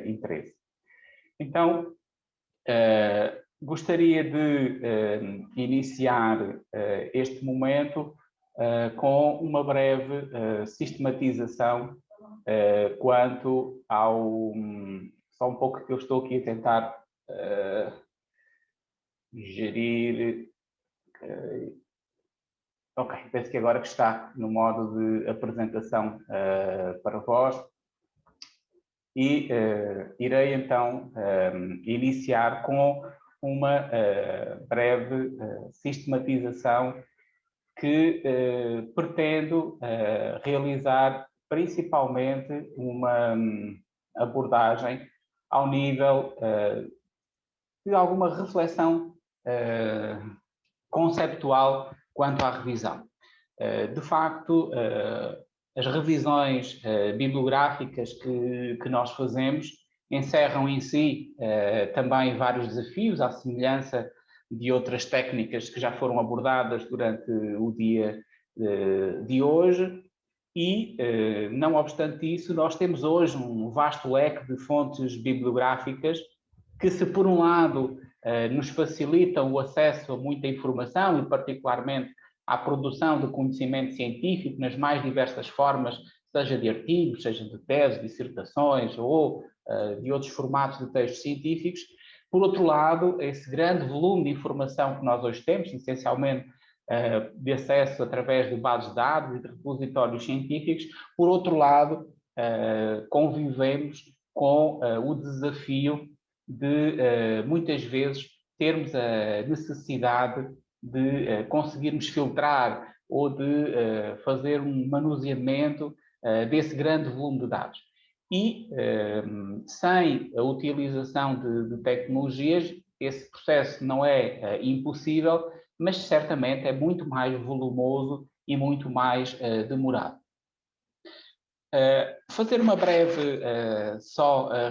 interesse. Então, gostaria de iniciar este momento com uma breve sistematização quanto ao... Só um pouco que eu estou aqui a tentar gerir... Ok, penso que agora que está no modo de apresentação para vós. E irei então iniciar com uma breve sistematização que pretendo realizar principalmente uma abordagem ao nível de alguma reflexão conceptual quanto à revisão. De facto, as revisões bibliográficas que nós fazemos encerram em si também vários desafios, à semelhança de outras técnicas que já foram abordadas durante o dia de hoje. E, não obstante isso, nós temos hoje um vasto leque de fontes bibliográficas que, se por um lado nos facilitam o acesso a muita informação e particularmente à produção de conhecimento científico nas mais diversas formas, seja de artigos, seja de teses, dissertações ou de outros formatos de textos científicos. Por outro lado, esse grande volume de informação que nós hoje temos, essencialmente de acesso através de bases de dados e de repositórios científicos, por outro lado, convivemos com o desafio de, muitas vezes, termos a necessidade de conseguirmos filtrar ou de fazer um manuseamento desse grande volume de dados. E, sem a utilização de tecnologias, esse processo não é impossível, mas certamente é muito mais volumoso e muito mais demorado. Fazer uma breve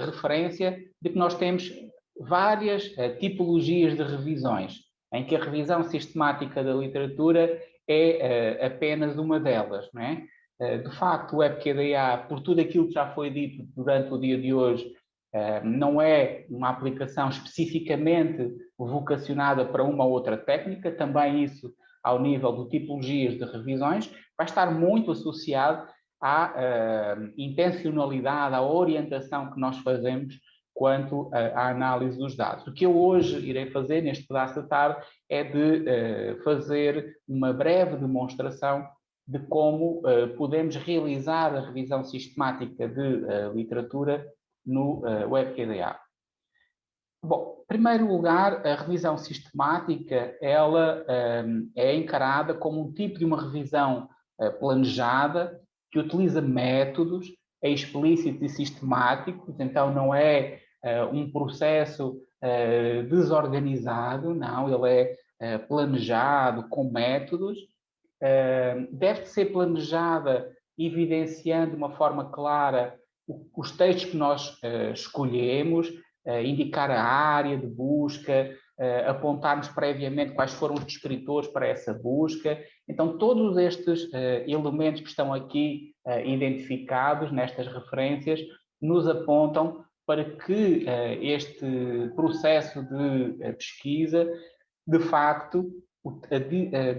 referência de que nós temos várias tipologias de revisões, em que a revisão sistemática da literatura é apenas uma delas, não é? De facto, o WebQDA, por tudo aquilo que já foi dito durante o dia de hoje, não é uma aplicação especificamente vocacionada para uma ou outra técnica, também isso ao nível de tipologias de revisões, vai estar muito associado à intencionalidade, à orientação que nós fazemos quanto à análise dos dados. O que eu hoje irei fazer neste pedaço da tarde é de fazer uma breve demonstração de como podemos realizar a revisão sistemática de literatura no WebQDA. Bom, em primeiro lugar, a revisão sistemática, ela é encarada como um tipo de uma revisão planejada, que utiliza métodos explícitos e sistemáticos, então não é um processo desorganizado, não, ele é planejado com métodos, deve ser planejada evidenciando de uma forma clara os textos que nós escolhemos, indicar a área de busca, apontarmos previamente quais foram os descritores para essa busca. Então, todos estes elementos que estão aqui identificados nestas referências nos apontam para que este processo de pesquisa, de facto, a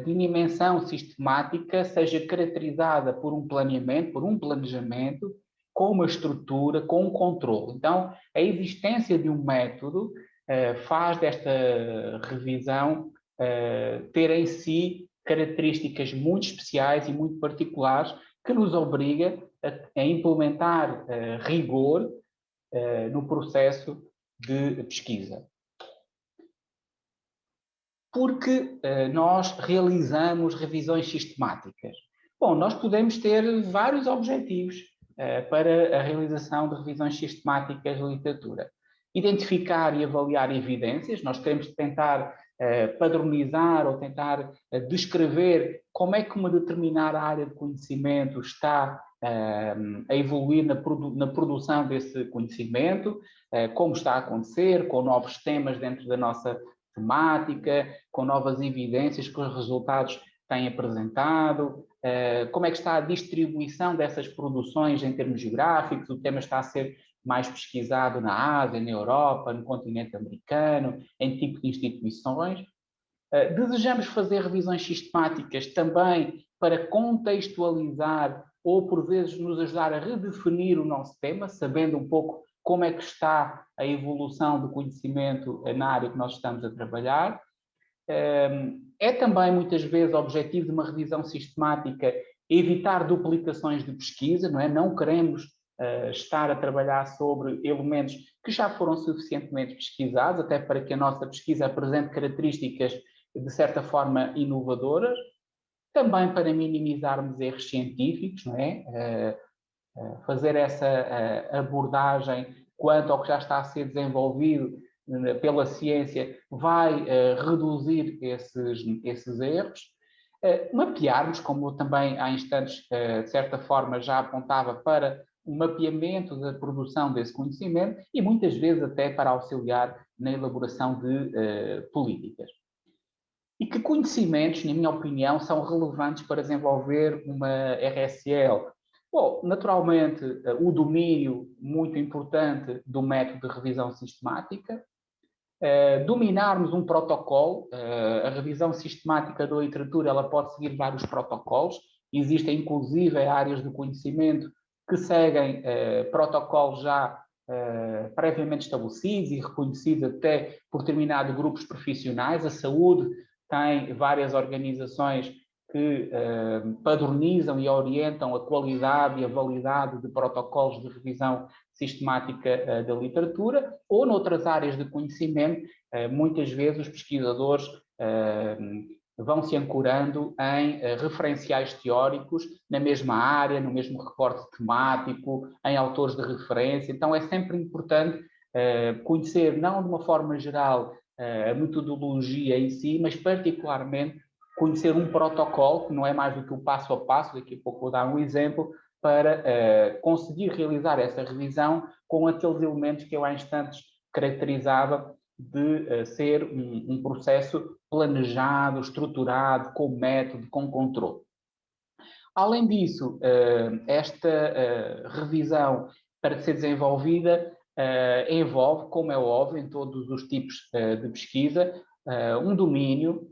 dimensão sistemática seja caracterizada por um planeamento, por um planejamento, com uma estrutura, com um controle. Então, a existência de um método faz desta revisão ter em si características muito especiais e muito particulares que nos obriga a implementar rigor no processo de pesquisa. Porque nós realizamos revisões sistemáticas? Bom, nós podemos ter vários objetivos para a realização de revisões sistemáticas de literatura. Identificar e avaliar evidências, nós queremos tentar padronizar ou tentar descrever como é que uma determinada área de conhecimento está a evoluir na produção desse conhecimento, como está a acontecer, com novos temas dentro da nossa temática, com novas evidências que os resultados têm apresentado, como é que está a distribuição dessas produções em termos geográficos, o tema está a ser mais pesquisado na Ásia, na Europa, no continente americano, em tipo de instituições. Desejamos fazer revisões sistemáticas também para contextualizar ou, por vezes, nos ajudar a redefinir o nosso tema, sabendo um pouco como é que está a evolução do conhecimento na área que nós estamos a trabalhar. É também, muitas vezes, o objetivo de uma revisão sistemática evitar duplicações de pesquisa, não é? Não queremos estar a trabalhar sobre elementos que já foram suficientemente pesquisados, até para que a nossa pesquisa apresente características, de certa forma, inovadoras, também para minimizarmos erros científicos, não é? Fazer essa abordagem quanto ao que já está a ser desenvolvido pela ciência vai reduzir esses erros. Mapearmos, como também há instantes, de certa forma, já apontava para o mapeamento da produção desse conhecimento e muitas vezes até para auxiliar na elaboração de políticas. E que conhecimentos, na minha opinião, são relevantes para desenvolver uma RSL? Bom, naturalmente, o domínio muito importante do método de revisão sistemática, dominarmos um protocolo, a revisão sistemática da literatura, ela pode seguir vários protocolos, existem inclusive áreas do conhecimento que seguem protocolos já previamente estabelecidos e reconhecidos até por determinados grupos profissionais. A saúde tem várias organizações que padronizam e orientam a qualidade e a validade de protocolos de revisão sistemática da literatura, ou noutras áreas de conhecimento, muitas vezes os pesquisadores vão se ancorando em referenciais teóricos na mesma área, no mesmo recorte temático, em autores de referência. Então é sempre importante conhecer, não de uma forma geral, a metodologia em si, mas particularmente conhecer um protocolo, que não é mais do que o passo a passo, daqui a pouco vou dar um exemplo, para conseguir realizar essa revisão com aqueles elementos que eu há instantes caracterizava de ser um processo planejado, estruturado, com método, com controle. Além disso, esta revisão, para ser desenvolvida, envolve, como é óbvio, em todos os tipos de pesquisa, um domínio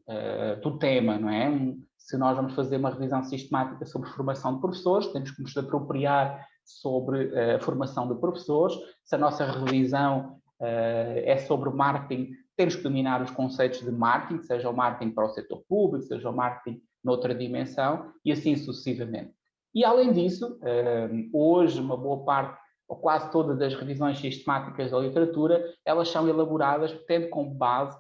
do tema, não é? Se nós vamos fazer uma revisão sistemática sobre formação de professores, temos que nos apropriar sobre a formação de professores. Se a nossa revisão é sobre marketing, temos que dominar os conceitos de marketing, seja o marketing para o setor público, seja o marketing noutra dimensão, e assim sucessivamente. E, além disso, hoje, uma boa parte, ou quase todas as revisões sistemáticas da literatura, elas são elaboradas tendo como base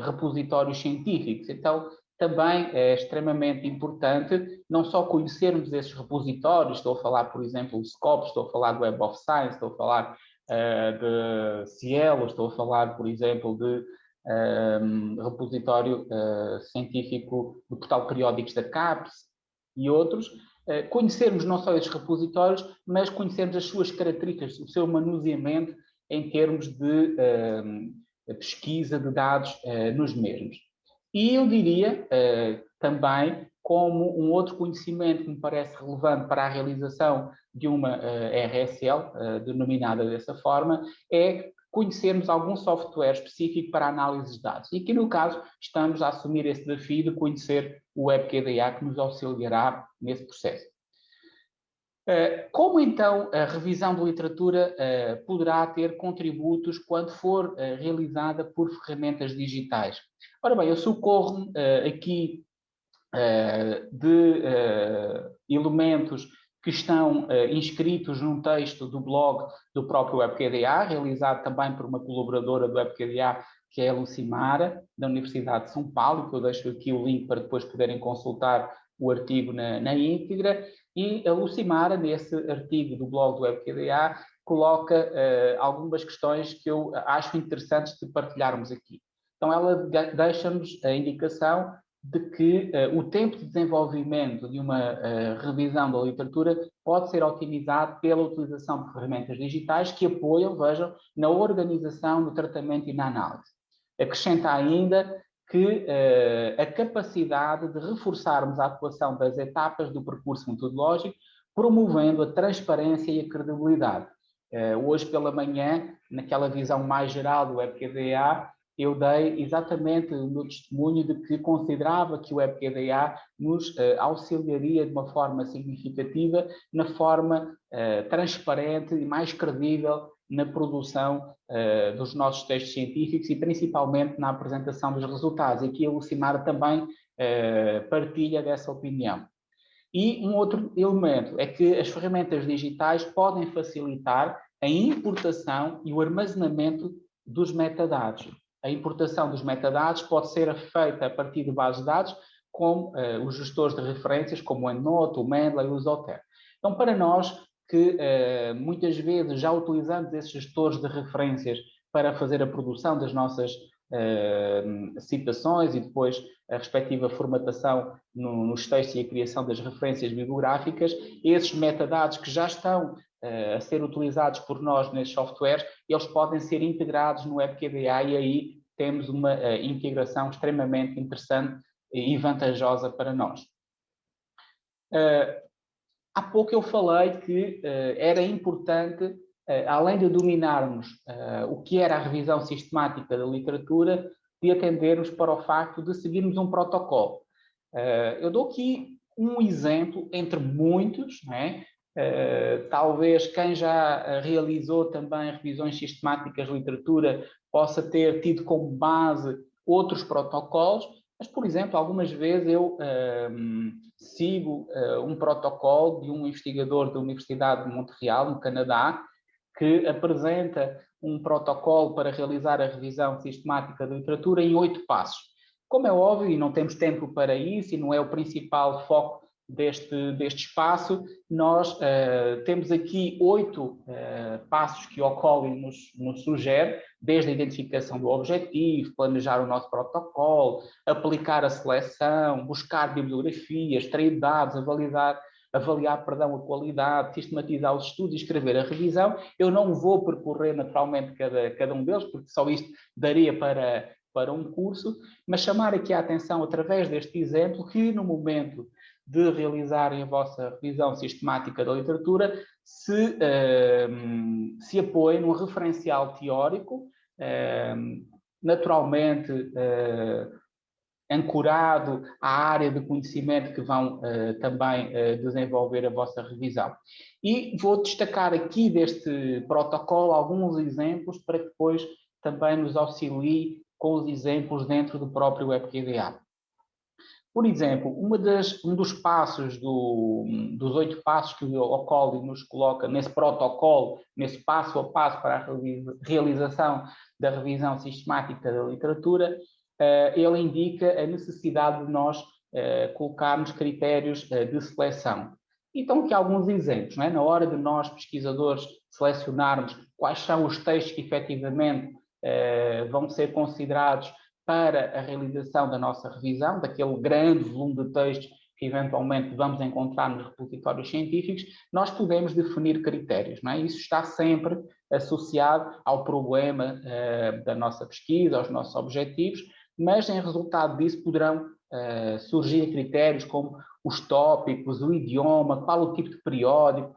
repositórios científicos. Então, também é extremamente importante não só conhecermos esses repositórios, estou a falar, por exemplo, do Scopus, estou a falar do Web of Science, estou a falar de Cielo, estou a falar, por exemplo, de repositório científico do portal periódicos da CAPES e outros, conhecermos não só esses repositórios, mas conhecermos as suas características, o seu manuseamento em termos de pesquisa de dados nos mesmos. E eu diria também, como um outro conhecimento que me parece relevante para a realização de uma RSL, denominada dessa forma, é conhecermos algum software específico para análise de dados. E aqui, no caso, estamos a assumir esse desafio de conhecer o WebQDA, que nos auxiliará nesse processo. Como, então, a revisão de literatura poderá ter contributos quando for realizada por ferramentas digitais? Ora bem, eu socorro-me aqui de elementos que estão inscritos num texto do blog do próprio WebQDA, realizado também por uma colaboradora do WebQDA, que é a Lucimara, da Universidade de São Paulo, que eu deixo aqui o link para depois poderem consultar o artigo na íntegra. E a Lucimara, nesse artigo do blog do WebQDA, coloca algumas questões que eu acho interessantes de partilharmos aqui. Então, ela deixa-nos a indicação de que o tempo de desenvolvimento de uma revisão da literatura pode ser otimizado pela utilização de ferramentas digitais que apoiam, vejam, na organização, no tratamento e na análise. Acrescenta ainda que a capacidade de reforçarmos a atuação das etapas do percurso metodológico, promovendo a transparência e a credibilidade. Hoje pela manhã, naquela visão mais geral do WebQDA, eu dei exatamente o meu testemunho de que considerava que o WebQDA nos auxiliaria de uma forma significativa na forma transparente e mais credível na produção dos nossos textos científicos e principalmente na apresentação dos resultados. E aqui a Lucimara também partilha dessa opinião. E um outro elemento é que as ferramentas digitais podem facilitar a importação e o armazenamento dos metadados. A importação dos metadados pode ser feita a partir de bases de dados, como os gestores de referências, como o EndNote, o Mendeley e o Zotero. Então, para nós que muitas vezes já utilizamos esses gestores de referências para fazer a produção das nossas citações e depois a respectiva formatação nos textos e a criação das referências bibliográficas, esses metadados que já estão a ser utilizados por nós nesses softwares, eles podem ser integrados no WebQDA e aí temos uma integração extremamente interessante e vantajosa para nós. Há pouco eu falei que era importante, além de dominarmos o que era a revisão sistemática da literatura, de atendermos para o facto de seguirmos um protocolo. Eu dou aqui um exemplo entre muitos, não é? Talvez quem já realizou também revisões sistemáticas de literatura possa ter tido como base outros protocolos, mas, por exemplo, algumas vezes eu sigo um protocolo de um investigador da Universidade de Montreal, no Canadá, que apresenta um protocolo para realizar a revisão sistemática da literatura em 8 passos. Como é óbvio, e não temos tempo para isso, e não é o principal foco deste espaço, nós temos aqui 8 passos que o Collin nos sugere, desde a identificação do objetivo, planejar o nosso protocolo, aplicar a seleção, buscar bibliografias, extrair dados, avaliar a qualidade, sistematizar os estudos e escrever a revisão. Eu não vou percorrer naturalmente cada um deles, porque só isto daria para um curso, mas chamar aqui a atenção através deste exemplo que no momento de realizarem a vossa revisão sistemática da literatura, se apoiem num referencial teórico, naturalmente ancorado à área de conhecimento que vão também desenvolver a vossa revisão. E vou destacar aqui deste protocolo alguns exemplos para que depois também nos auxilie com os exemplos dentro do próprio WebQDA. Por exemplo, um dos passos, dos 8 passos que o Collin nos coloca nesse protocolo, nesse passo a passo para a realização da revisão sistemática da literatura, ele indica a necessidade de nós colocarmos critérios de seleção. Então, aqui alguns exemplos, não é? Na hora de nós, pesquisadores, selecionarmos quais são os textos que efetivamente vão ser considerados para a realização da nossa revisão, daquele grande volume de textos que eventualmente vamos encontrar nos repositórios científicos, nós podemos definir critérios, não é? Isso está sempre associado ao problema da nossa pesquisa, aos nossos objetivos, mas em resultado disso poderão surgir critérios como os tópicos, o idioma, qual o tipo de periódico.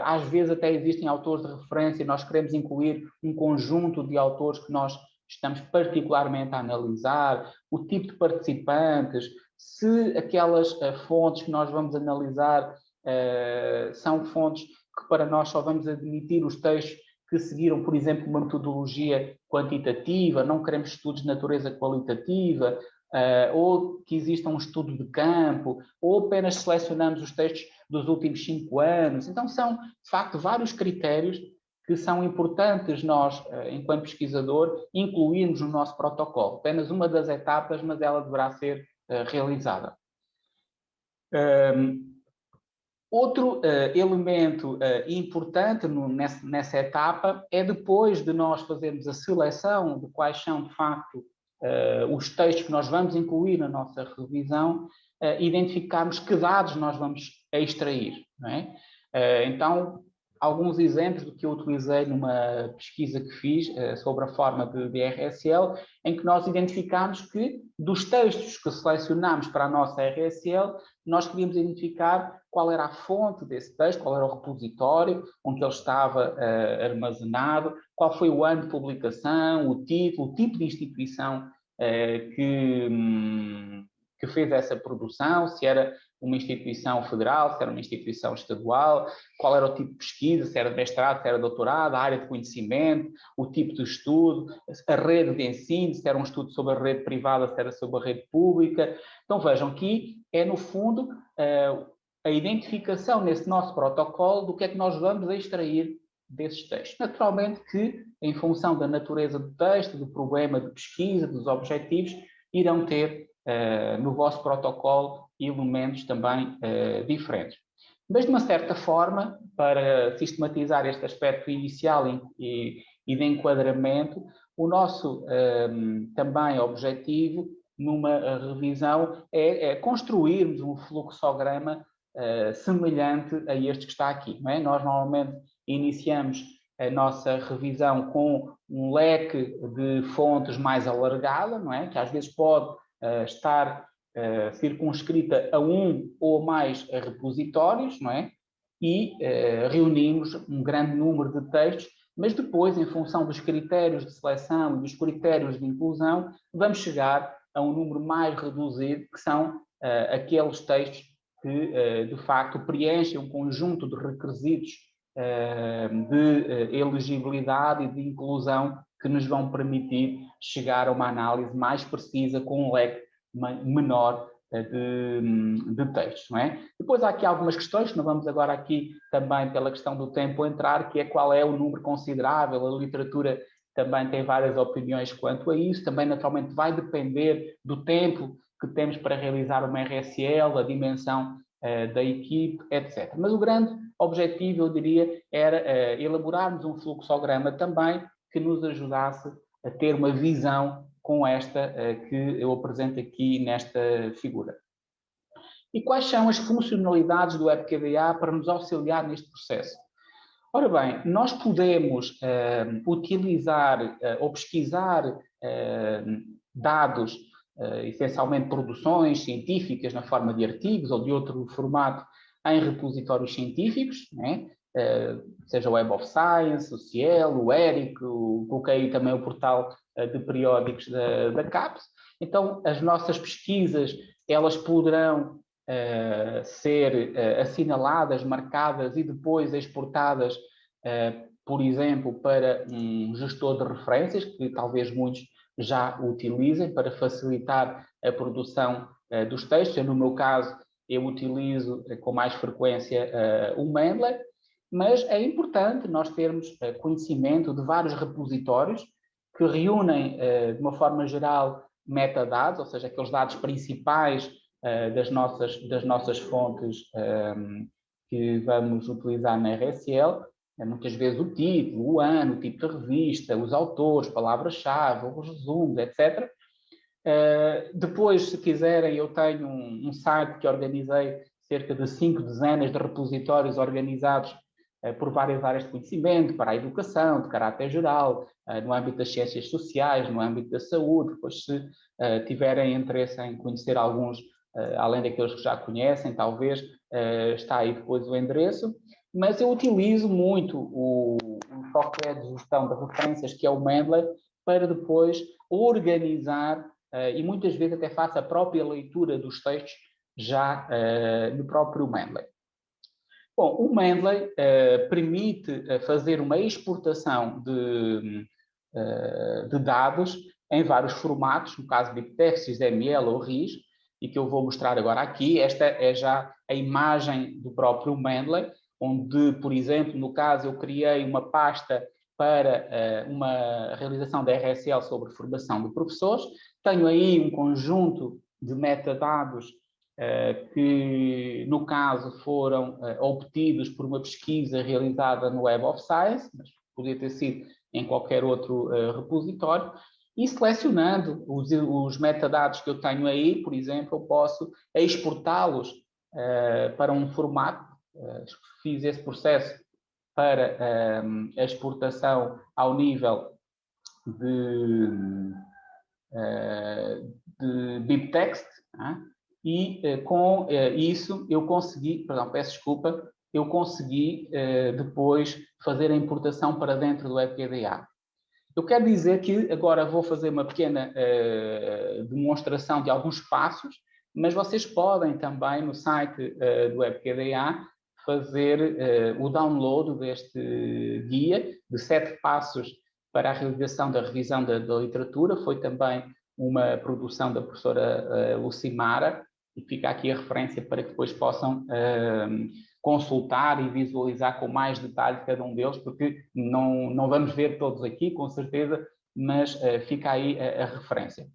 Às vezes até existem autores de referência, nós queremos incluir um conjunto de autores que nós estamos particularmente a analisar, o tipo de participantes, se aquelas fontes que nós vamos analisar são fontes que para nós só vamos admitir os textos que seguiram, por exemplo, uma metodologia quantitativa, não queremos estudos de natureza qualitativa, ou que exista um estudo de campo, ou apenas selecionamos os textos dos últimos 5 anos. Então são, de facto, vários critérios que são importantes nós, enquanto pesquisador, incluirmos no nosso protocolo. Apenas uma das etapas, mas ela deverá ser realizada. Outro elemento importante nessa etapa é depois de nós fazermos a seleção de quais são, de facto, os textos que nós vamos incluir na nossa revisão, identificarmos que dados nós vamos extrair, não é? Então, alguns exemplos do que eu utilizei numa pesquisa que fiz sobre a forma de RSL, em que nós identificámos que, dos textos que selecionámos para a nossa RSL, nós queríamos identificar qual era a fonte desse texto, qual era o repositório onde ele estava armazenado, qual foi o ano de publicação, o título, o tipo de instituição que fez essa produção, se era uma instituição federal, se era uma instituição estadual, qual era o tipo de pesquisa, se era mestrado, se era doutorado, a área de conhecimento, o tipo de estudo, a rede de ensino, se era um estudo sobre a rede privada, se era sobre a rede pública. Então vejam, aqui é no fundo a identificação nesse nosso protocolo do que é que nós vamos extrair desses textos. Naturalmente que, em função da natureza do texto, do problema de pesquisa, dos objetivos, irão ter no vosso protocolo elementos também diferentes. Mas, de uma certa forma, para sistematizar este aspecto inicial e de enquadramento, o nosso também objetivo numa revisão é construirmos um fluxograma semelhante a este que está aqui. Não é? Nós normalmente iniciamos a nossa revisão com um leque de fontes mais alargada, não é? Que às vezes pode estar circunscrita a um ou mais repositórios, não é? E reunimos um grande número de textos, mas depois, em função dos critérios de seleção e dos critérios de inclusão, vamos chegar a um número mais reduzido, que são aqueles textos que, de facto, preenchem um conjunto de requisitos de elegibilidade e de inclusão que nos vão permitir chegar a uma análise mais precisa com um leque menor de textos, não é? Depois há aqui algumas questões, que não vamos agora aqui também pela questão do tempo entrar, que é qual é o número considerável, a literatura também tem várias opiniões quanto a isso, também naturalmente vai depender do tempo que temos para realizar uma RSL, a dimensão da equipe, etc. Mas o grande objetivo, eu diria, era elaborarmos um fluxograma também que nos ajudasse a ter uma visão com esta que eu apresento aqui nesta figura. E quais são as funcionalidades do WebQDA para nos auxiliar neste processo? Ora bem, nós podemos utilizar ou pesquisar dados, essencialmente produções científicas na forma de artigos ou de outro formato em repositórios científicos, né? Seja o Web of Science, o Cielo, o ERIC, coloquei também o portal de periódicos da CAPES. Então, as nossas pesquisas, elas poderão ser assinaladas, marcadas e depois exportadas, por exemplo, para um gestor de referências, que talvez muitos já utilizem para facilitar a produção dos textos. No meu caso, eu utilizo com mais frequência o Mendeley, mas é importante nós termos conhecimento de vários repositórios que reúnem, de uma forma geral, metadados, ou seja, aqueles dados principais das nossas fontes que vamos utilizar na RSL, muitas vezes o título, o ano, o tipo de revista, os autores, palavras-chave, os resumos, etc. Depois, se quiserem, eu tenho um site que organizei cerca de 5 dezenas de repositórios organizados por várias áreas de conhecimento, para a educação, de caráter geral, no âmbito das ciências sociais, no âmbito da saúde. Depois, se tiverem interesse em conhecer alguns, além daqueles que já conhecem, talvez, está aí depois o endereço. Mas eu utilizo muito o software de gestão de referências, que é o Mendeley, para depois organizar, e muitas vezes até faço a própria leitura dos textos já no próprio Mendeley. Bom, o Mendeley permite fazer uma exportação de dados em vários formatos, no caso BibTeX, XML ou RIS, e que eu vou mostrar agora aqui. Esta é já a imagem do próprio Mendeley, onde, por exemplo, no caso eu criei uma pasta para uma realização da RSL sobre formação de professores. Tenho aí um conjunto de metadados que, no caso, foram obtidos por uma pesquisa realizada no Web of Science, mas podia ter sido em qualquer outro repositório, e selecionando os metadados que eu tenho aí, por exemplo, eu posso exportá-los para um formato, fiz esse processo para a exportação ao nível de BibTeX, e com isso eu consegui, perdão, peço desculpa, eu consegui depois fazer a importação para dentro do WebKDA. Eu quero dizer que agora vou fazer uma pequena demonstração de alguns passos, mas vocês podem também no site do WebKDA fazer o download deste guia de 7 passos para a realização da revisão da literatura. Foi também uma produção da professora Lucimara, e fica aqui a referência para que depois possam consultar e visualizar com mais detalhe cada um deles, porque não vamos ver todos aqui, com certeza, mas fica aí a referência.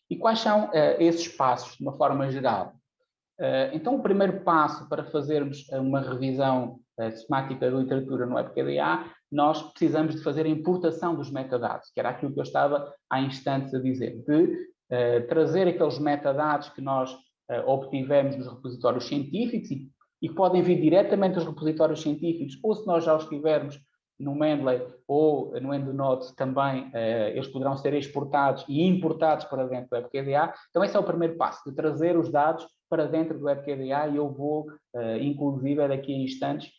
E quais são esses passos, de uma forma geral? Então, o primeiro passo para fazermos uma revisão sistemática da literatura no WebKDA, nós precisamos de fazer a importação dos metadados, que era aquilo que eu estava há instantes a dizer, de trazer aqueles metadados que nós obtivemos nos repositórios científicos e podem vir diretamente dos repositórios científicos, ou se nós já os tivermos no Mendeley ou no EndNote também, eles poderão ser exportados e importados para dentro do WebKDA. Então esse é o primeiro passo, de trazer os dados para dentro do WebKDA, e eu vou, inclusive, daqui a instantes,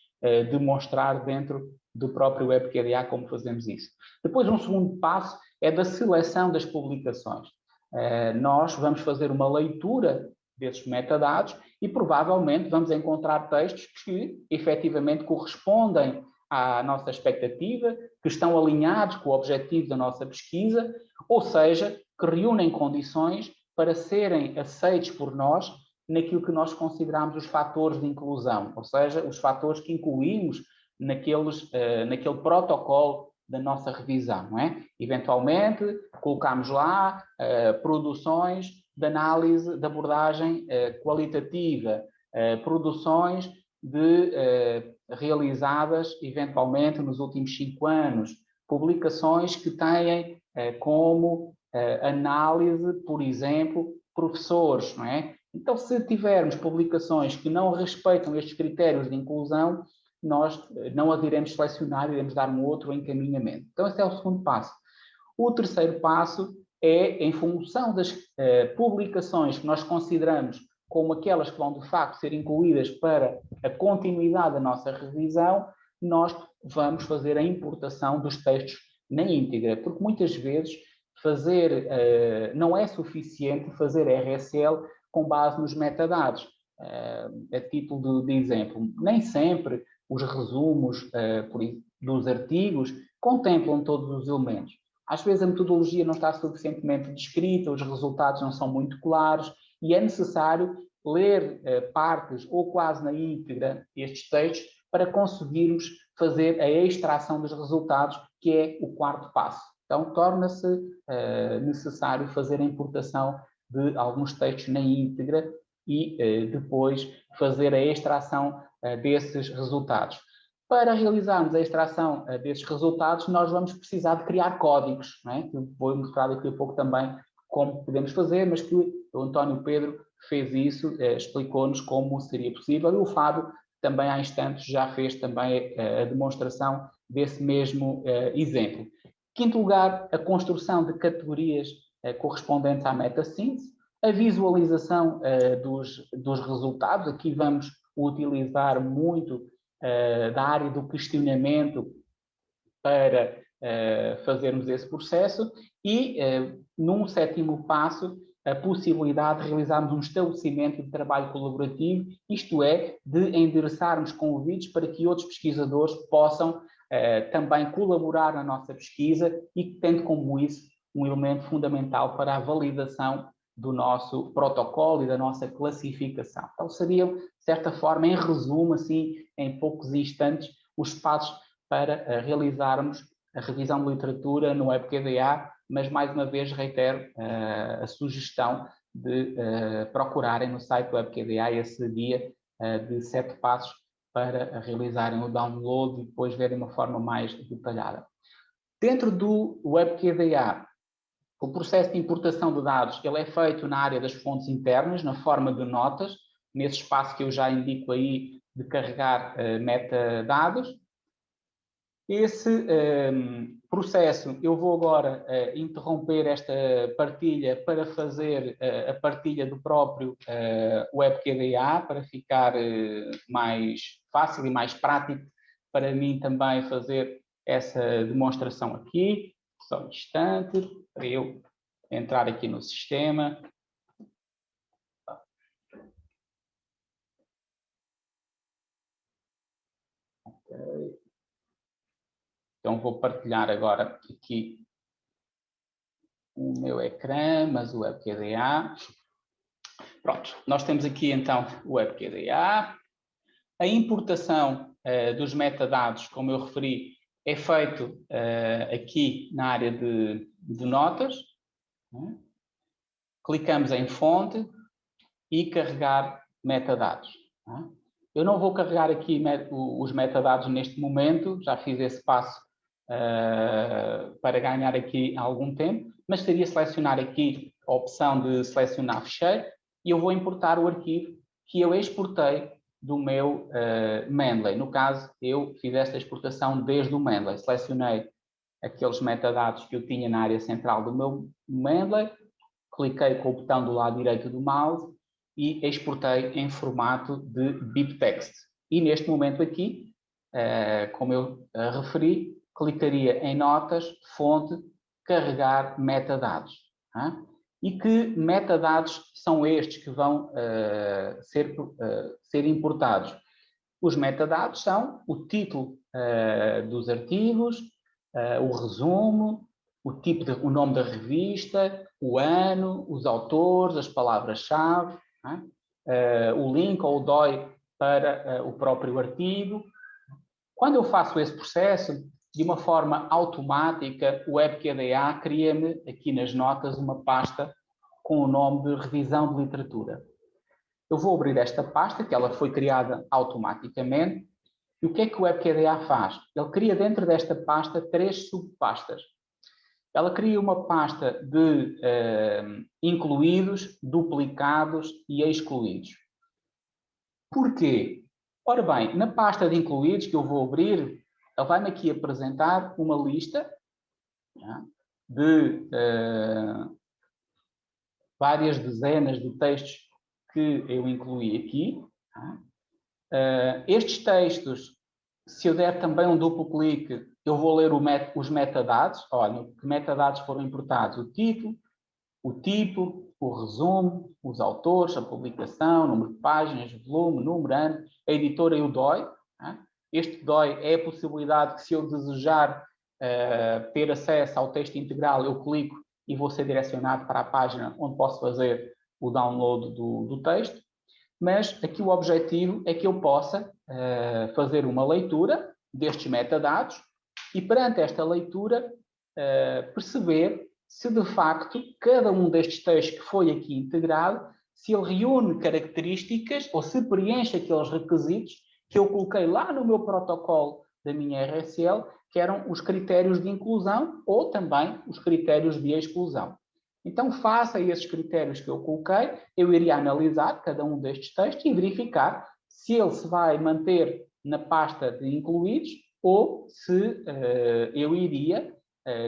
demonstrar dentro do próprio WebKDA como fazemos isso. Depois, um segundo passo é da seleção das publicações. Nós vamos fazer uma leitura desses metadados e provavelmente vamos encontrar textos que efetivamente correspondem à nossa expectativa, que estão alinhados com o objetivo da nossa pesquisa, ou seja, que reúnem condições para serem aceitos por nós naquilo que nós consideramos os fatores de inclusão, ou seja, os fatores que incluímos naquele protocolo da nossa revisão, não é? Eventualmente, colocamos lá produções de análise, de abordagem qualitativa, produções realizadas, eventualmente, nos últimos 5 anos, publicações que têm como análise, por exemplo, professores, não é? Então, se tivermos publicações que não respeitam estes critérios de inclusão, nós não as iremos selecionar, iremos dar um outro encaminhamento. Então, esse é o segundo passo. O terceiro passo é, em função das publicações que nós consideramos como aquelas que vão, de facto, ser incluídas para a continuidade da nossa revisão, nós vamos fazer a importação dos textos na íntegra, porque muitas vezes não é suficiente fazer RSL com base nos metadados. A título de exemplo, nem sempre os resumos dos artigos contemplam todos os elementos. Às vezes a metodologia não está suficientemente descrita, os resultados não são muito claros e é necessário ler partes ou quase na íntegra estes textos para conseguirmos fazer a extração dos resultados, que é o quarto passo. Então, torna-se necessário fazer a importação de alguns textos na íntegra e depois fazer a extração desses resultados. Para realizarmos a extração desses resultados, nós vamos precisar de criar códigos, não é? Que eu vou mostrar daqui a pouco também como podemos fazer, mas que o António Pedro fez isso, explicou-nos como seria possível, e o Fábio também há instantes já fez também a demonstração desse mesmo exemplo. Quinto lugar, a construção de categorias correspondentes à meta-síntese, a visualização dos resultados. Aqui vamos utilizar muito da área do questionamento para fazermos esse processo e, num sétimo passo, a possibilidade de realizarmos um estabelecimento de trabalho colaborativo, isto é, de endereçarmos convites para que outros pesquisadores possam também colaborar na nossa pesquisa e tendo como isso um elemento fundamental para a validação do nosso protocolo e da nossa classificação. Então, seriam, de certa forma, em resumo, assim, em poucos instantes, os passos para realizarmos a revisão de literatura no WebKDA, mas, mais uma vez, reitero a sugestão de procurarem no site do WebKDA esse guia de 7 passos para realizarem o download e depois verem de uma forma mais detalhada. Dentro do WebKDA, o processo de importação de dados ele é feito na área das fontes internas, na forma de notas, nesse espaço que eu já indico aí de carregar metadados. Esse processo, eu vou agora interromper esta partilha para fazer a partilha do próprio WebQDA, para ficar mais fácil e mais prático para mim também fazer essa demonstração aqui. Só um instante, para eu entrar aqui no sistema. Okay. Então, vou partilhar agora aqui o meu ecrã, mas o WebQDA. Pronto, nós temos aqui então o WebQDA. A importação dos metadados, como eu referi, é feito aqui na área de notas. Clicamos em fonte e carregar metadados. Eu não vou carregar aqui os metadados neste momento, já fiz esse passo para ganhar aqui algum tempo, mas seria selecionar aqui a opção de selecionar fecheiro e eu vou importar o arquivo que eu exportei do meu Mendeley. No caso, eu fiz esta exportação desde o Mendeley. Selecionei aqueles metadados que eu tinha na área central do meu Mendeley, cliquei com o botão do lado direito do mouse e exportei em formato de BibTeX. E neste momento aqui, como eu referi, clicaria em notas, fonte, carregar metadados. E que metadados são estes que vão ser importados? Os metadados são o título dos artigos, o resumo, o nome da revista, o ano, os autores, as palavras-chave, o link ou o DOI para o próprio artigo. Quando eu faço esse processo, de uma forma automática, o WebQDA cria-me aqui nas notas uma pasta com o nome de revisão de literatura. Eu vou abrir esta pasta, que ela foi criada automaticamente, e o que é que o WebQDA faz? Ele cria dentro desta pasta 3 subpastas. Ela cria uma pasta de incluídos, duplicados e excluídos. Porquê? Ora bem, na pasta de incluídos que eu vou abrir, ele vai-me aqui apresentar uma lista de várias dezenas de textos que eu incluí aqui. Estes textos, se eu der também um duplo clique, eu vou ler os metadados. Olha, que metadados foram importados? O título, o tipo, o resumo, os autores, a publicação, número de páginas, volume, número, ano, a editora e o DOI. Este DOI é a possibilidade que, se eu desejar ter acesso ao texto integral, eu clico e vou ser direcionado para a página onde posso fazer o download do texto. Mas aqui o objetivo é que eu possa fazer uma leitura destes metadados e, perante esta leitura, perceber se de facto cada um destes textos que foi aqui integrado, se ele reúne características ou se preenche aqueles requisitos que eu coloquei lá no meu protocolo da minha RSL, que eram os critérios de inclusão ou também os critérios de exclusão. Então, face a esses critérios que eu coloquei, eu iria analisar cada um destes textos e verificar se ele se vai manter na pasta de incluídos ou se eu iria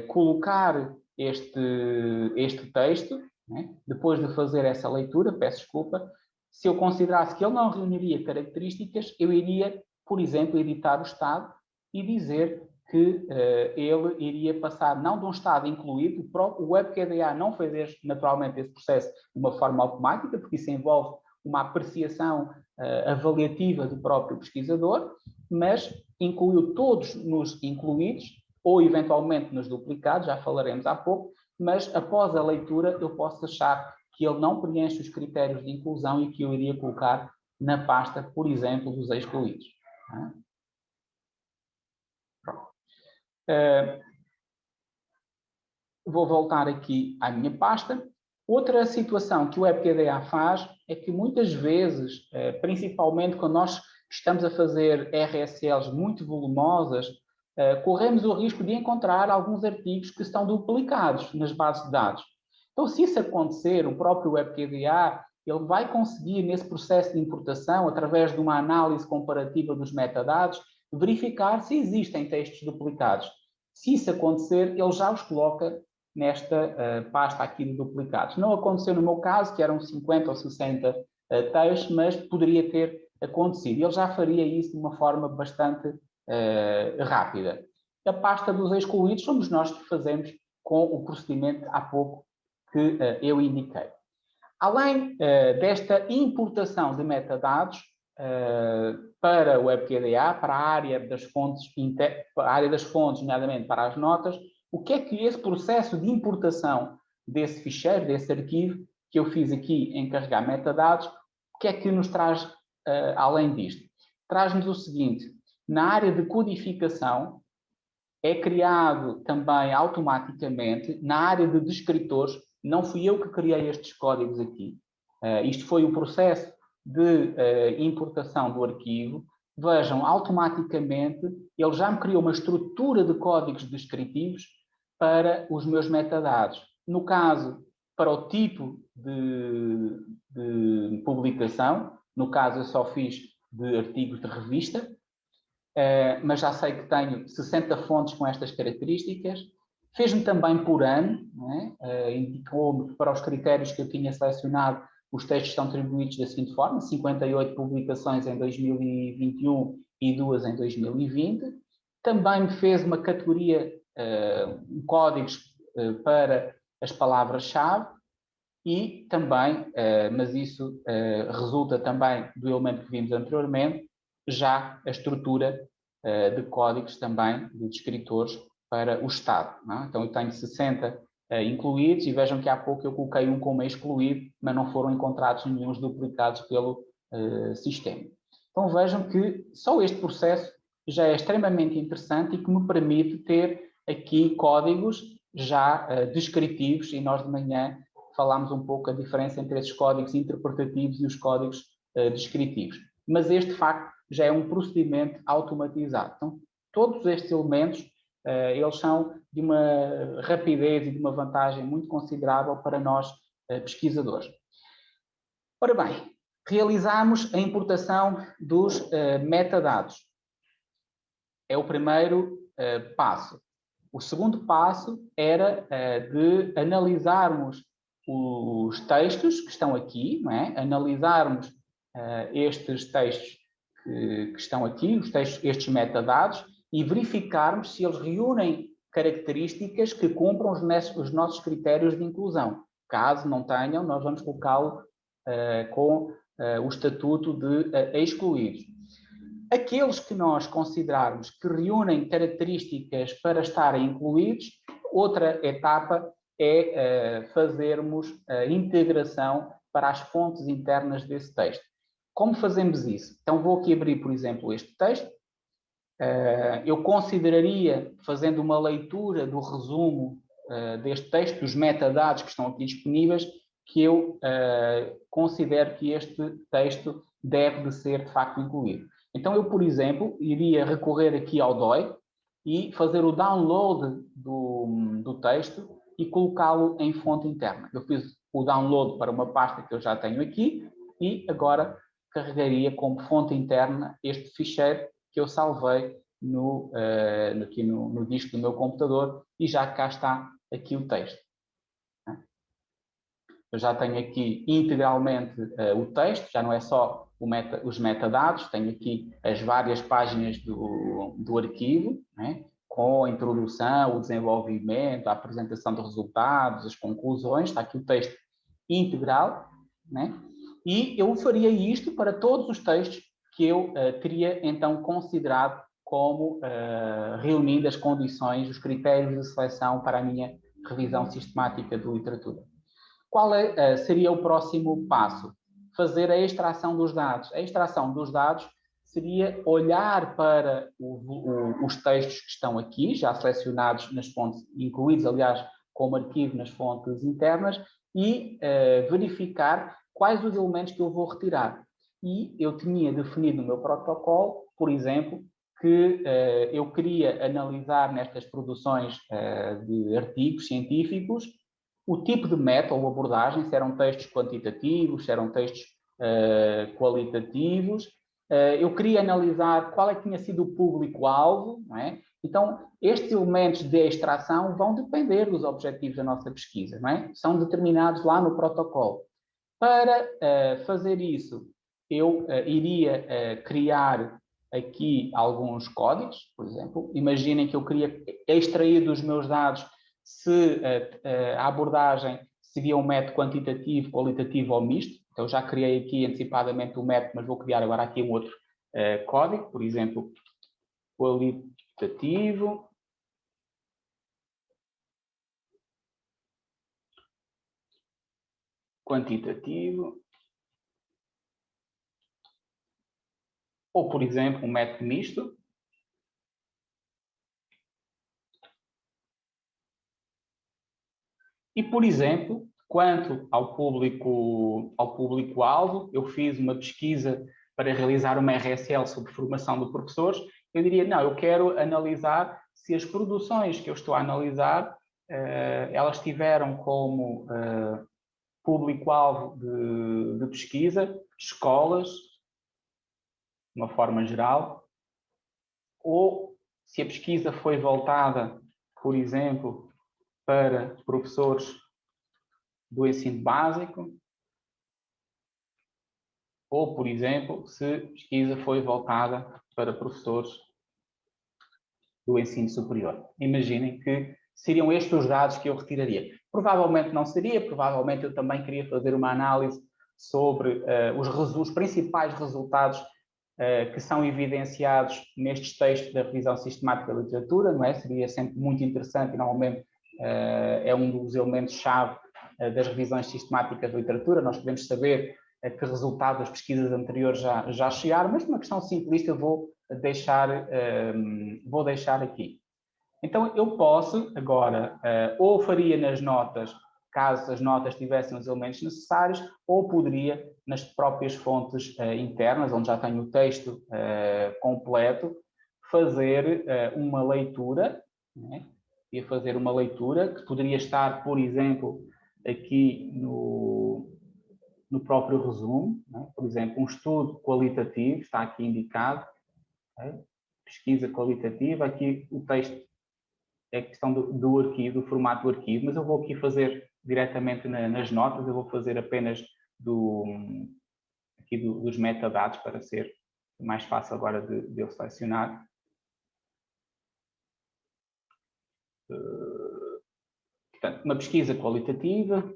colocar este texto, né? Depois de fazer essa leitura, peço desculpa, se eu considerasse que ele não reuniria características, eu iria, por exemplo, editar o estado e dizer que ele iria passar não de um estado incluído, o WebQDA não fez naturalmente esse processo de uma forma automática, porque isso envolve uma apreciação avaliativa do próprio pesquisador, mas incluiu todos nos incluídos, ou eventualmente nos duplicados, já falaremos há pouco, mas após a leitura eu posso achar que ele não preenche os critérios de inclusão e que eu iria colocar na pasta, por exemplo, dos excluídos. Vou voltar aqui à minha pasta. Outra situação que o WebQDA faz é que muitas vezes, principalmente quando nós estamos a fazer RSLs muito volumosas, corremos o risco de encontrar alguns artigos que estão duplicados nas bases de dados. Então, se isso acontecer, o próprio WebQDA ele vai conseguir, nesse processo de importação, através de uma análise comparativa dos metadados, verificar se existem textos duplicados. Se isso acontecer, ele já os coloca nesta pasta aqui de duplicados. Não aconteceu no meu caso, que eram 50 ou 60 textos, mas poderia ter acontecido. Ele já faria isso de uma forma bastante rápida. A pasta dos excluídos somos nós que fazemos com o procedimento há pouco que eu indiquei. Além desta importação de metadados para o WebQDA, para a área das fontes, nomeadamente para as notas, o que é que esse processo de importação desse ficheiro, desse arquivo, que eu fiz aqui em carregar metadados, o que é que nos traz além disto? Traz-nos o seguinte: na área de codificação, é criado também automaticamente, na área de descritores, não fui eu que criei estes códigos aqui. Isto foi o processo de importação do arquivo. Vejam, automaticamente, ele já me criou uma estrutura de códigos descritivos para os meus metadados. No caso, para o tipo de publicação, no caso eu só fiz de artigos de revista, mas já sei que tenho 60 fontes com estas características. Fez-me também por ano, indicou-me para os critérios que eu tinha selecionado, os textos são distribuídos da seguinte forma: 58 publicações em 2021 e 2 em 2020. Também me fez uma categoria, códigos para as palavras-chave e também, mas isso resulta também do elemento que vimos anteriormente, já a estrutura de códigos também de descritores para o Estado. Não é? Então, eu tenho 60 incluídos e vejam que há pouco eu coloquei um como excluído, mas não foram encontrados nenhum duplicados pelo sistema. Então, vejam que só este processo já é extremamente interessante e que me permite ter aqui códigos já descritivos, e nós de manhã falámos um pouco a diferença entre esses códigos interpretativos e os códigos descritivos. Mas este, de facto, já é um procedimento automatizado. Então, todos estes elementos, eles são de uma rapidez e de uma vantagem muito considerável para nós, pesquisadores. Ora bem, realizamos a importação dos metadados. É o primeiro passo. O segundo passo era de analisarmos os textos que estão aqui, não é? Analisarmos estes textos que estão aqui, estes metadados, e verificarmos se eles reúnem características que cumpram os nossos critérios de inclusão. Caso não tenham, nós vamos colocá-lo com o estatuto de excluídos. Aqueles que nós considerarmos que reúnem características para estarem incluídos, outra etapa é fazermos a integração para as fontes internas desse texto. Como fazemos isso? Então vou aqui abrir, por exemplo, este texto. Eu consideraria, fazendo uma leitura do resumo deste texto, dos metadados que estão aqui disponíveis, que eu considero que este texto deve de ser, de facto, incluído. Então eu, por exemplo, iria recorrer aqui ao DOI e fazer o download do texto e colocá-lo em fonte interna. Eu fiz o download para uma pasta que eu já tenho aqui e agora carregaria como fonte interna este ficheiro que eu salvei aqui no disco do meu computador e já cá está aqui o texto. Eu já tenho aqui integralmente o texto, já não é só os metadados, tenho aqui as várias páginas do arquivo, né? Com a introdução, o desenvolvimento, a apresentação de resultados, as conclusões, está aqui o texto integral, né? E eu faria isto para todos os textos que eu teria então considerado como reunindo as condições, os critérios de seleção para a minha revisão sistemática de literatura. Qual seria o próximo passo? Fazer a extração dos dados. A extração dos dados seria olhar para os textos que estão aqui, já selecionados nas fontes, incluídos, aliás, como arquivo nas fontes internas, e verificar quais os elementos que eu vou retirar. E eu tinha definido no meu protocolo, por exemplo, que eu queria analisar nestas produções de artigos científicos o tipo de método ou abordagem, se eram textos quantitativos, se eram textos qualitativos, eu queria analisar qual é que tinha sido o público-alvo, não é? Então, estes elementos de extração vão depender dos objetivos da nossa pesquisa, não é? São determinados lá no protocolo. Para fazer isso, eu iria criar aqui alguns códigos, por exemplo. Imaginem que eu queria extrair dos meus dados se a abordagem seria um método quantitativo, qualitativo ou misto. Então, já criei aqui antecipadamente o método, mas vou criar agora aqui um outro código, por exemplo, qualitativo. Quantitativo. Ou, por exemplo, um método misto. E, por exemplo, quanto ao público-alvo, eu fiz uma pesquisa para realizar uma RSL sobre formação de professores. Eu diria, não, eu quero analisar se as produções que eu estou a analisar, elas tiveram como público-alvo de pesquisa escolas, de uma forma geral, ou se a pesquisa foi voltada, por exemplo, para professores do ensino básico, ou, por exemplo, se a pesquisa foi voltada para professores do ensino superior. Imaginem que seriam estes os dados que eu retiraria. Provavelmente não seria, provavelmente eu também queria fazer uma análise sobre os principais resultados que são evidenciados nestes textos da revisão sistemática da literatura, não é? Seria sempre muito interessante e normalmente é um dos elementos-chave das revisões sistemáticas da literatura. Nós podemos saber que resultado das pesquisas anteriores já chegaram, mas uma questão simplista eu vou deixar aqui. Então, eu posso agora, ou faria nas notas, caso as notas tivessem os elementos necessários, ou poderia, nas próprias fontes internas, onde já tenho o texto completo, fazer uma leitura, né? E fazer uma leitura que poderia estar, por exemplo, aqui no próprio resumo, né? Por exemplo, um estudo qualitativo, está aqui indicado, okay? Pesquisa qualitativa, aqui o texto é a questão do arquivo, do formato do arquivo, mas eu vou aqui fazer diretamente nas notas, eu vou fazer apenas aqui dos metadados para ser mais fácil agora de eu selecionar. Portanto, uma pesquisa qualitativa,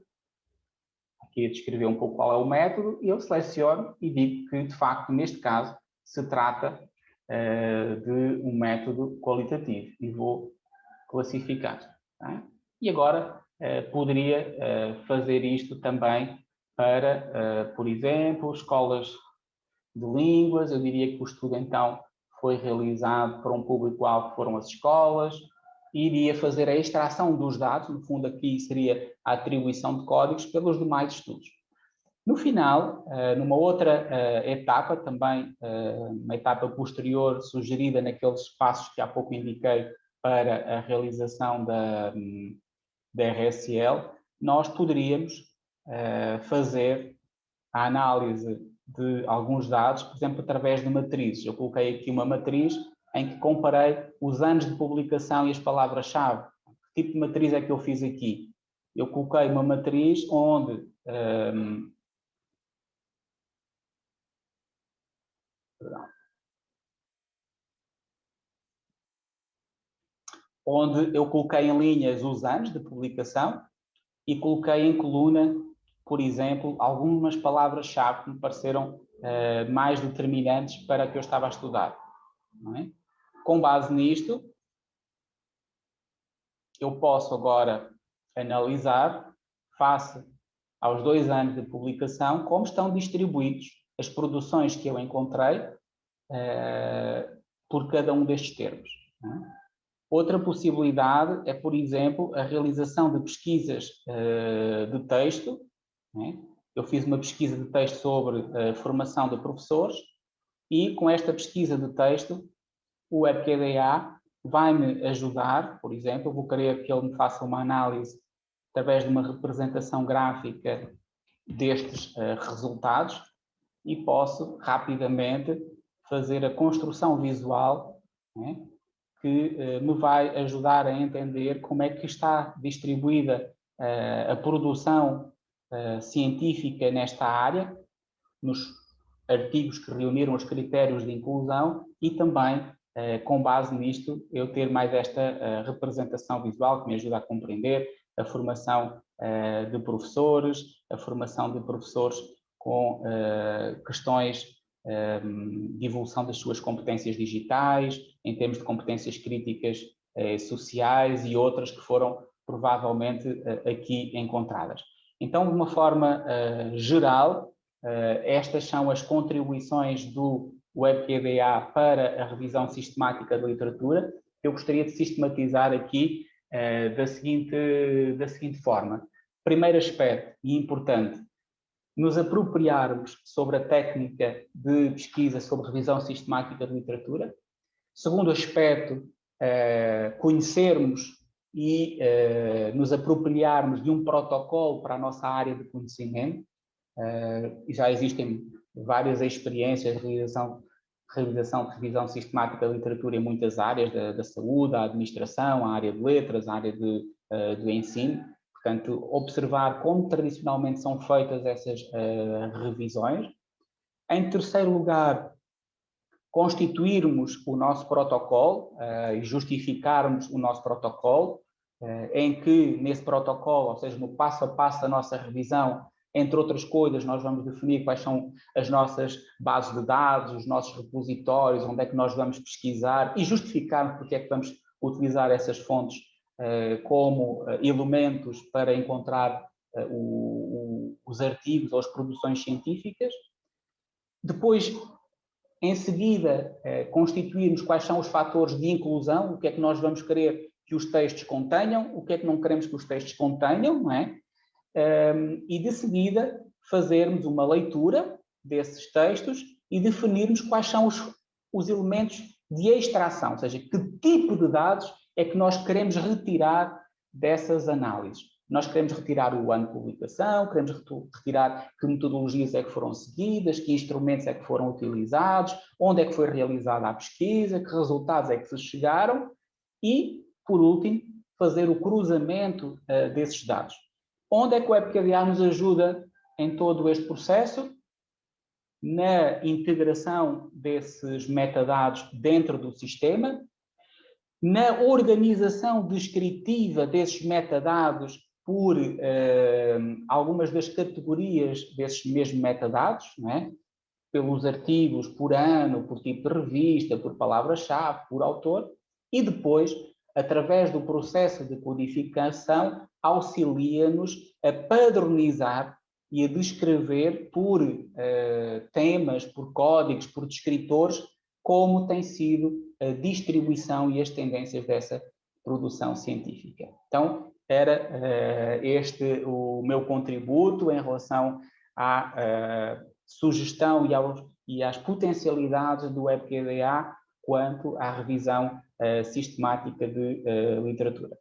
aqui a descrever um pouco qual é o método, e eu seleciono e digo que, de facto, neste caso, se trata de um método qualitativo e vou classificar. Tá? E agora poderia fazer isto também para, por exemplo, escolas de línguas. Eu diria que o estudo, então, foi realizado para um público-alvo que foram as escolas, e iria fazer a extração dos dados, no fundo aqui seria a atribuição de códigos pelos demais estudos. No final, numa outra etapa, também uma etapa posterior sugerida naqueles passos que há pouco indiquei para a realização da RSL, nós poderíamos fazer a análise de alguns dados, por exemplo, através de matrizes. Eu coloquei aqui uma matriz em que comparei os anos de publicação e as palavras-chave. Que tipo de matriz é que eu fiz aqui? Eu coloquei uma matriz onde onde eu coloquei em linhas os anos de publicação e coloquei em coluna, por exemplo, algumas palavras-chave que me pareceram mais determinantes para que eu estava a estudar. Não é? Com base nisto, eu posso agora analisar, face aos 2 anos de publicação, como estão distribuídos as produções que eu encontrei por cada um destes termos. Não é? Outra possibilidade é, por exemplo, a realização de pesquisas de texto. Né? Eu fiz uma pesquisa de texto sobre a formação de professores e, com esta pesquisa de texto, o WebQDA vai-me ajudar, por exemplo, eu vou querer que ele me faça uma análise através de uma representação gráfica destes resultados e posso rapidamente fazer a construção visual, né, que me vai ajudar a entender como é que está distribuída a produção científica nesta área, nos artigos que reuniram os critérios de inclusão e também, com base nisto, eu ter mais esta representação visual que me ajuda a compreender a formação de professores, a formação de professores com questões de evolução das suas competências digitais, em termos de competências críticas sociais e outras que foram provavelmente aqui encontradas. Então, de uma forma geral, estas são as contribuições do WebQDA para a revisão sistemática da literatura. Eu gostaria de sistematizar aqui da seguinte forma. Primeiro aspecto, e importante, nos apropriarmos sobre a técnica de pesquisa sobre revisão sistemática de literatura. Segundo aspecto, conhecermos e nos apropriarmos de um protocolo para a nossa área de conhecimento. Já existem várias experiências de revisão sistemática da literatura em muitas áreas, da saúde, a administração, a área de letras, a área do ensino. Portanto, observar como tradicionalmente são feitas essas revisões. Em terceiro lugar, constituirmos o nosso protocolo e justificarmos o nosso protocolo, em que nesse protocolo, ou seja, no passo a passo da nossa revisão, entre outras coisas, nós vamos definir quais são as nossas bases de dados, os nossos repositórios, onde é que nós vamos pesquisar e justificar porque é que vamos utilizar essas fontes como elementos para encontrar os artigos ou as produções científicas. Depois, em seguida, constituirmos quais são os fatores de inclusão, o que é que nós vamos querer que os textos contenham, o que é que não queremos que os textos contenham, não é? E de seguida fazermos uma leitura desses textos e definirmos quais são os elementos de extração, ou seja, que tipo de dados é que nós queremos retirar dessas análises. Nós queremos retirar o ano de publicação, queremos retirar que metodologias é que foram seguidas, que instrumentos é que foram utilizados, onde é que foi realizada a pesquisa, que resultados é que se chegaram e, por último, fazer o cruzamento desses dados. Onde é que o WebQDA nos ajuda em todo este processo? Na integração desses metadados dentro do sistema, na organização descritiva desses metadados por algumas das categorias desses mesmos metadados, não é? Pelos artigos, por ano, por tipo de revista, por palavra-chave, por autor, e depois, através do processo de codificação, auxilia-nos a padronizar e a descrever por temas, por códigos, por descritores, como tem sido a distribuição e as tendências dessa produção científica. Então, era este o meu contributo em relação à sugestão e às potencialidades do WebQDA quanto à revisão sistemática de literatura.